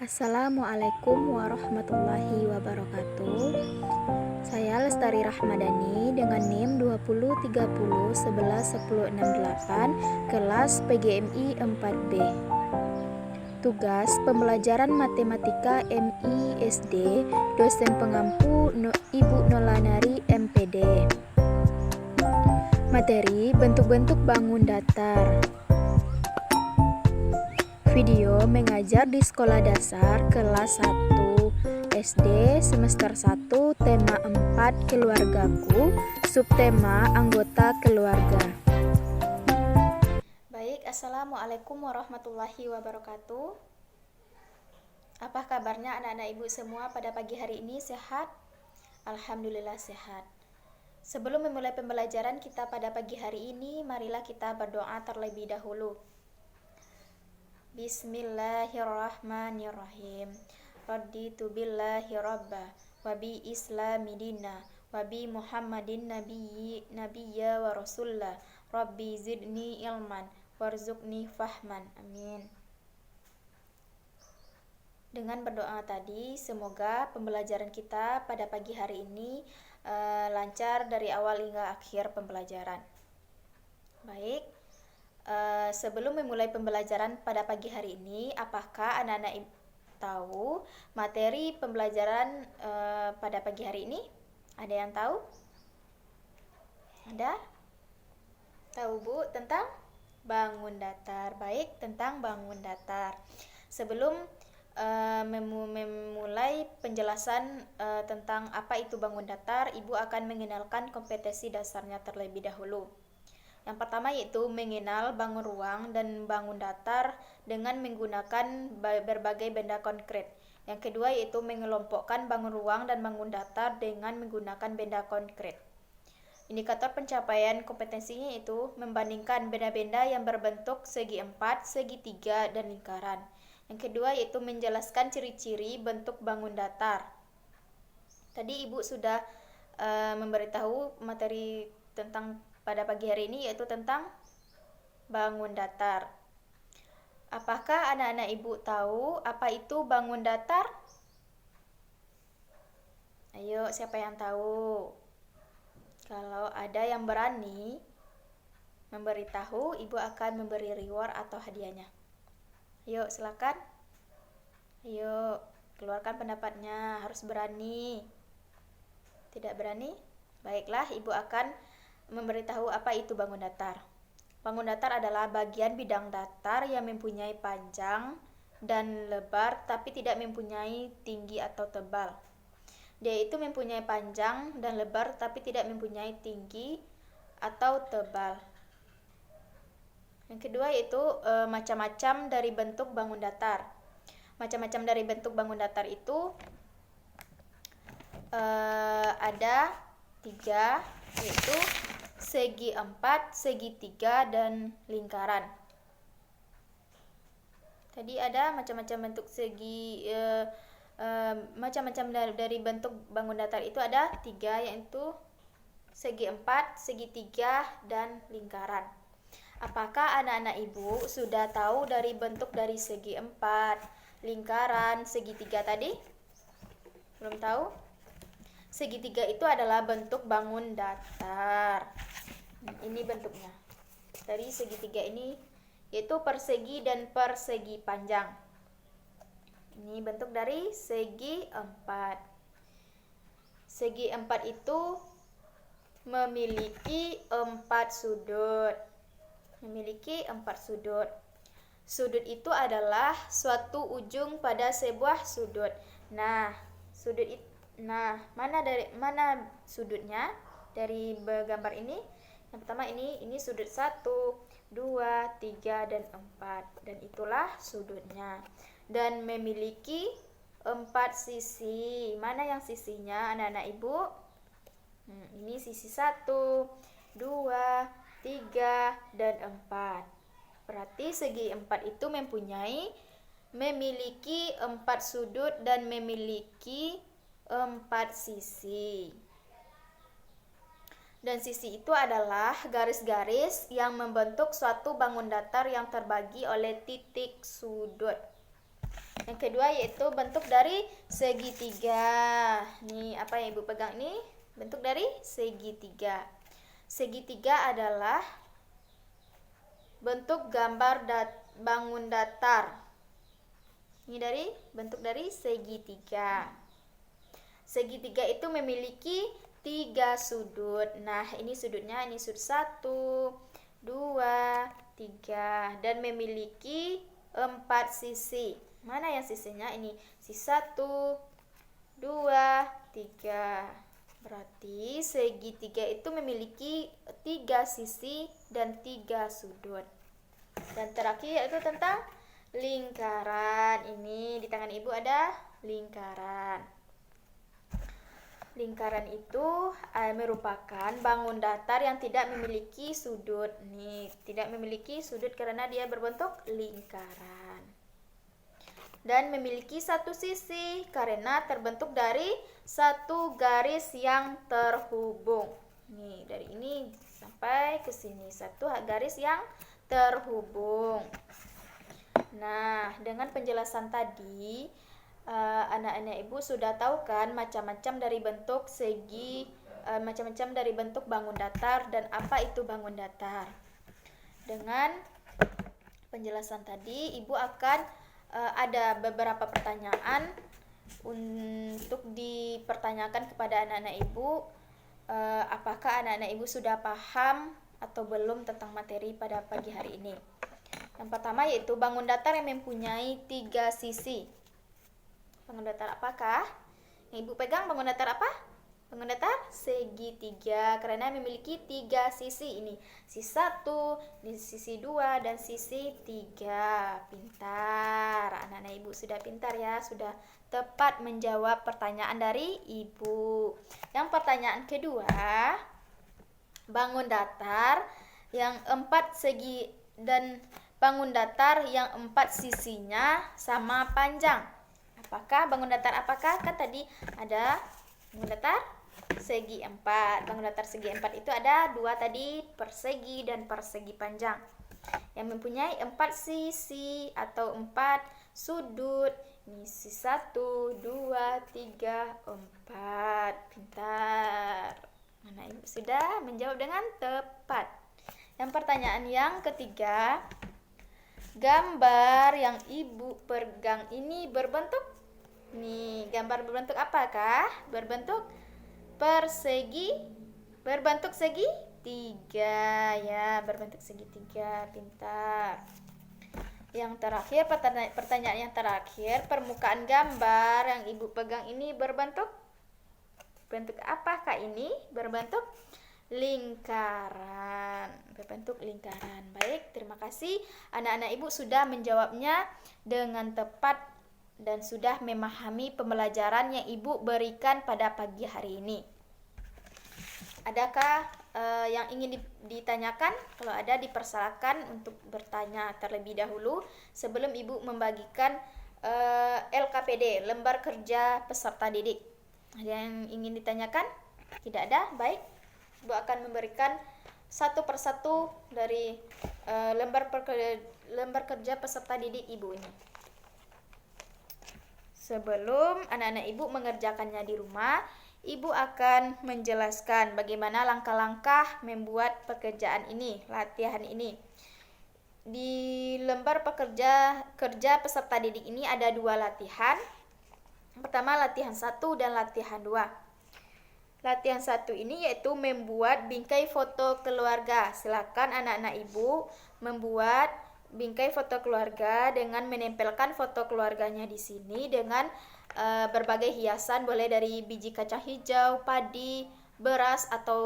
Assalamualaikum warahmatullahi wabarakatuh. Saya Lestari Rahmadani dengan NIM 2030111068 kelas PGMI 4B. Tugas pembelajaran matematika MI SD, dosen pengampu Ibu Nolanari MPD. Materi bentuk-bentuk bangun datar. Video mengajar di sekolah dasar kelas 1 SD semester 1 tema 4 keluargaku, subtema anggota keluarga. Baik, Assalamualaikum warahmatullahi wabarakatuh. Apa kabarnya anak-anak ibu semua pada pagi hari ini? Sehat? Alhamdulillah sehat. Sebelum memulai pembelajaran kita pada pagi hari ini, marilah kita berdoa terlebih dahulu. Bismillahirrahmanirrahim. Raditu billahi rabba wa bi islami dina wa bi Muhammadin nabiyya wa rasulullah. Rabbi zidni ilman warzuqni fahman. Amin. Dengan berdoa tadi, semoga pembelajaran kita pada pagi hari ini lancar dari awal hingga akhir pembelajaran. Baik. Sebelum memulai pembelajaran pada pagi hari ini, apakah anak-anak tahu materi pembelajaran pada pagi hari ini? Ada yang tahu? Ada? Tahu Bu tentang bangun datar. Baik, tentang bangun datar. Sebelum memulai penjelasan tentang apa itu bangun datar, Ibu akan mengenalkan kompetensi dasarnya terlebih dahulu. Yang pertama yaitu mengenal bangun ruang dan bangun datar dengan menggunakan berbagai benda konkret. Yang kedua yaitu mengelompokkan bangun ruang dan bangun datar dengan menggunakan benda konkret. Indikator pencapaian kompetensinya yaitu membandingkan benda-benda yang berbentuk segi 4, segitiga, dan lingkaran. Yang kedua yaitu menjelaskan ciri-ciri bentuk bangun datar. Tadi Ibu sudah memberitahu materi tentang pada pagi hari ini yaitu tentang bangun datar. Apakah anak-anak ibu tahu apa itu bangun datar? Ayo, siapa yang tahu? Kalau ada yang berani memberitahu, ibu akan memberi reward atau hadiahnya. Ayo, silakan. Ayo, keluarkan pendapatnya, harus berani. Tidak berani? Baiklah, ibu akan memberitahu apa itu bangun datar. Bangun datar adalah bagian bidang datar yang mempunyai panjang dan lebar tapi tidak mempunyai tinggi atau tebal. Dia itu mempunyai panjang dan lebar tapi tidak mempunyai tinggi atau tebal. Yang kedua yaitu macam-macam dari bentuk bangun datar. Macam-macam dari bentuk bangun datar itu ada 3, yaitu segi 4, segitiga, dan lingkaran. Tadi ada macam-macam bentuk segi, macam-macam dari bentuk bangun datar itu ada 3, yaitu segi 4, segitiga, dan lingkaran. Apakah anak-anak ibu sudah tahu dari bentuk dari segi 4, lingkaran, segitiga tadi? Belum tahu? Segitiga itu adalah bentuk bangun datar. Ini bentuknya. Dari segitiga ini yaitu persegi dan persegi panjang. Ini bentuk dari segi 4. Segi 4 itu memiliki 4 sudut. Memiliki 4 sudut. Sudut itu adalah suatu ujung pada sebuah sudut. Nah, sudut itu mana sudutnya dari gambar ini? Yang pertama ini sudut 1, 2, 3, dan 4. Dan itulah sudutnya. Dan memiliki 4 sisi. Mana yang sisinya anak-anak ibu? Ini sisi 1, 2, 3, dan 4. Berarti segi 4 itu memiliki 4 sudut dan memiliki 4 sisi. Dan sisi itu adalah garis-garis yang membentuk suatu bangun datar yang terbagi oleh titik sudut. Yang kedua yaitu bentuk dari segitiga. Nih, apa yang Ibu pegang ini? Bentuk dari segitiga. Segitiga adalah bentuk gambar bangun datar. Ini dari bentuk dari segitiga. Segitiga itu memiliki 3 sudut. Nah, ini sudutnya, ini sudut 1, 2, 3, dan memiliki 4 sisi. Mana yang sisinya? Ini sisi 1, 2, 3. Berarti segitiga itu memiliki 3 sisi dan 3 sudut. Dan terakhir yaitu tentang lingkaran. Ini di tangan Ibu ada lingkaran. Lingkaran itu merupakan bangun datar yang tidak memiliki sudut. Nih, tidak memiliki sudut karena dia berbentuk lingkaran. Dan memiliki 1 sisi karena terbentuk dari 1 garis yang terhubung. Nih, dari ini sampai ke sini 1 garis yang terhubung. Nah, dengan penjelasan tadi, anak-anak Ibu sudah tahu kan macam-macam dari bentuk segi, macam-macam dari bentuk bangun datar dan apa itu bangun datar. Dengan penjelasan tadi, Ibu akan ada beberapa pertanyaan untuk dipertanyakan kepada anak-anak Ibu. Apakah anak-anak Ibu sudah paham atau belum tentang materi pada pagi hari ini? Yang pertama yaitu bangun datar yang mempunyai 3 sisi. Bangun datar apakah? Yang Ibu pegang bangun datar apa? Bangun datar segitiga karena memiliki 3 sisi. Ini sisi 1, ini sisi 2, dan sisi 3. Pintar. Anak-anak Ibu sudah pintar ya, sudah tepat menjawab pertanyaan dari Ibu. Yang pertanyaan kedua, bangun datar yang 4 segi dan bangun datar yang 4 sisinya sama panjang. Apakah bangun datar apakah? Kan tadi ada bangun datar segi 4. Bangun datar segi 4 itu ada 2 tadi, persegi dan persegi panjang. Yang mempunyai 4 sisi atau 4 sudut. Ini sisi 1, 2, 3, 4. Pintar. Anak Ibu sudah menjawab dengan tepat. Yang pertanyaan yang ketiga, gambar yang Ibu pegang ini berbentuk, nih gambar berbentuk apakah? Berbentuk persegi, berbentuk segitiga ya, berbentuk segitiga. Pintar. Yang terakhir, pertanyaan yang terakhir, permukaan gambar yang Ibu pegang ini berbentuk apakah ini? Berbentuk lingkaran. Berbentuk lingkaran. Baik, terima kasih. Anak-anak Ibu sudah menjawabnya dengan tepat dan sudah memahami pembelajaran yang Ibu berikan pada pagi hari ini. Adakah yang ingin ditanyakan? Kalau ada, dipersilakan untuk bertanya terlebih dahulu sebelum Ibu membagikan LKPD, lembar kerja peserta didik. Ada yang ingin ditanyakan? Tidak ada? Baik. Ibu akan memberikan satu persatu dari lembar kerja peserta didik Ibu ini. Sebelum anak-anak Ibu mengerjakannya di rumah, Ibu akan menjelaskan bagaimana langkah-langkah membuat pekerjaan ini, latihan ini. Di lembar kerja peserta didik ini ada 2 latihan. Yang pertama latihan 1 dan latihan 2. Latihan 1 ini yaitu membuat bingkai foto keluarga. Silakan anak-anak Ibu membuat bingkai foto keluarga dengan menempelkan foto keluarganya di sini dengan berbagai hiasan, boleh dari biji kacang hijau, padi, beras, atau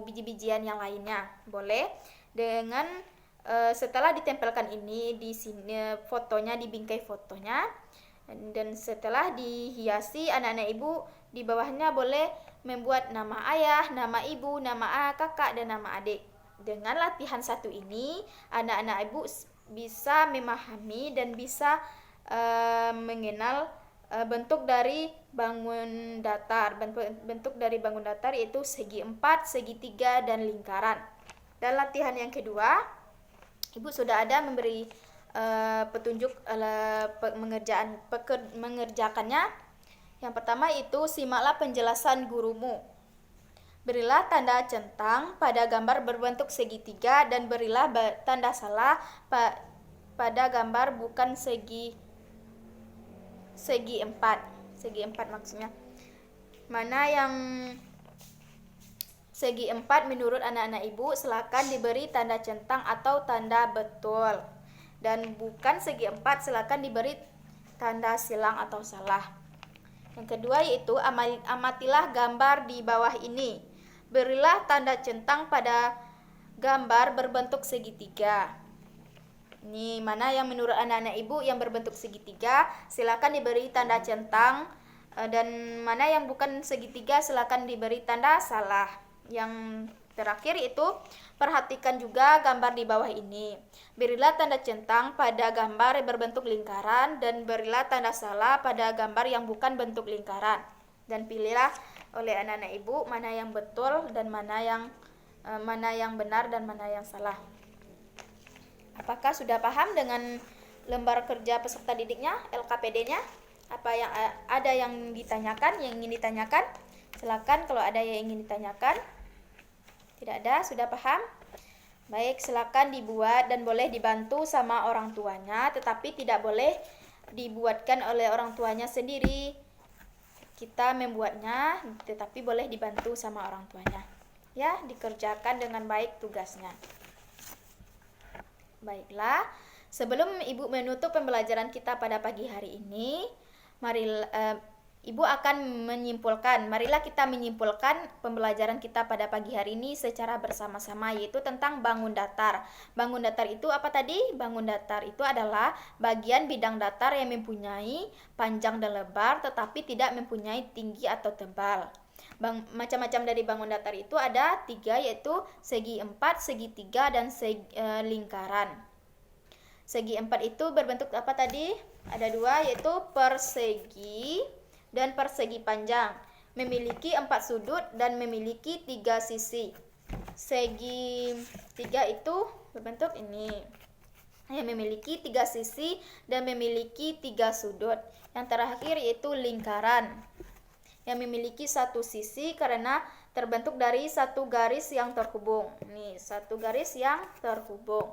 biji-bijian yang lainnya. Boleh. Dengan setelah ditempelkan ini di sini fotonya di bingkai fotonya, dan setelah dihiasi, anak-anak Ibu di bawahnya boleh membuat nama ayah, nama ibu, nama kakak, dan nama adik. Dengan latihan 1 ini, anak-anak Ibu bisa memahami dan bisa mengenal bentuk dari bangun datar. Bentuk dari bangun datar yaitu segi 4, segitiga, dan lingkaran. Dan latihan yang kedua, Ibu sudah ada memberi petunjuk mengerjakannya. Yang pertama itu simaklah penjelasan gurumu. Berilah tanda centang pada gambar berbentuk segitiga dan berilah tanda salah pada gambar bukan segi empat. Segi empat maksudnya. Mana yang segi empat menurut anak-anak ibu, silakan diberi tanda centang atau tanda betul. Dan bukan segi empat, silakan diberi tanda silang atau salah. Yang kedua yaitu amatilah gambar di bawah ini. Berilah tanda centang pada gambar berbentuk segitiga. Ini mana yang menurut anak-anak ibu yang berbentuk segitiga, silakan diberi tanda centang, dan mana yang bukan segitiga silakan diberi tanda salah. Yang terakhir itu perhatikan juga gambar di bawah ini. Berilah tanda centang pada gambar berbentuk lingkaran dan berilah tanda salah pada gambar yang bukan bentuk lingkaran. Dan pilihlah oleh anak-anak ibu mana yang betul dan mana yang benar dan mana yang salah. Apakah sudah paham dengan lembar kerja peserta didiknya, LKPD-nya? Apa yang ada yang ditanyakan, yang ingin ditanyakan? Silakan kalau ada yang ingin ditanyakan. Tidak ada, sudah paham? Baik, silakan dibuat dan boleh dibantu sama orang tuanya, tetapi tidak boleh dibuatkan oleh orang tuanya sendiri. Kita membuatnya, tetapi boleh dibantu sama orang tuanya. Ya, dikerjakan dengan baik tugasnya. Baiklah, sebelum Ibu menutup pembelajaran kita pada pagi hari ini, Ibu akan menyimpulkan. Marilah kita menyimpulkan pembelajaran kita pada pagi hari ini secara bersama-sama, yaitu tentang bangun datar. Bangun datar itu apa tadi? Bangun datar itu adalah bagian bidang datar yang mempunyai panjang dan lebar tetapi tidak mempunyai tinggi atau tebal. Macam-macam dari bangun datar itu ada 3, yaitu segi 4, segitiga, dan lingkaran. Segi 4 itu berbentuk apa tadi? Ada 2, yaitu persegi dan persegi panjang. Memiliki 4 sudut dan memiliki 3 sisi. Segi 3 itu berbentuk ini, yang memiliki 3 sisi dan memiliki 3 sudut. Yang terakhir yaitu lingkaran, yang memiliki 1 sisi karena terbentuk dari 1 garis yang terhubung. Ini 1 garis yang terhubung.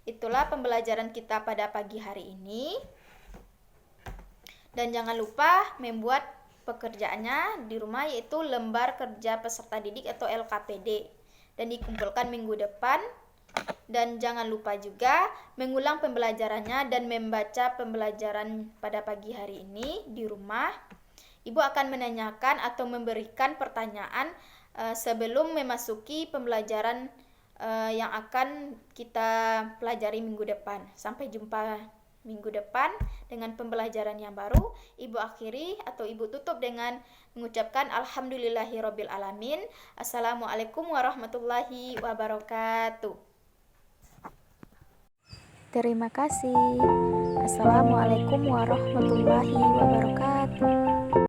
Itulah pembelajaran kita pada pagi hari ini. Dan jangan lupa membuat pekerjaannya di rumah, yaitu lembar kerja peserta didik atau LKPD, dan dikumpulkan minggu depan. Dan jangan lupa juga mengulang pembelajarannya dan membaca pembelajaran pada pagi hari ini di rumah. Ibu akan menanyakan atau memberikan pertanyaan sebelum memasuki pembelajaran yang akan kita pelajari minggu depan. Sampai jumpa minggu depan dengan pembelajaran yang baru. Ibu akhiri atau ibu tutup dengan mengucapkan alhamdulillahirabbil alamin. Assalamualaikum warahmatullahi wabarakatuh. Terima kasih. Assalamualaikum warahmatullahi wabarakatuh.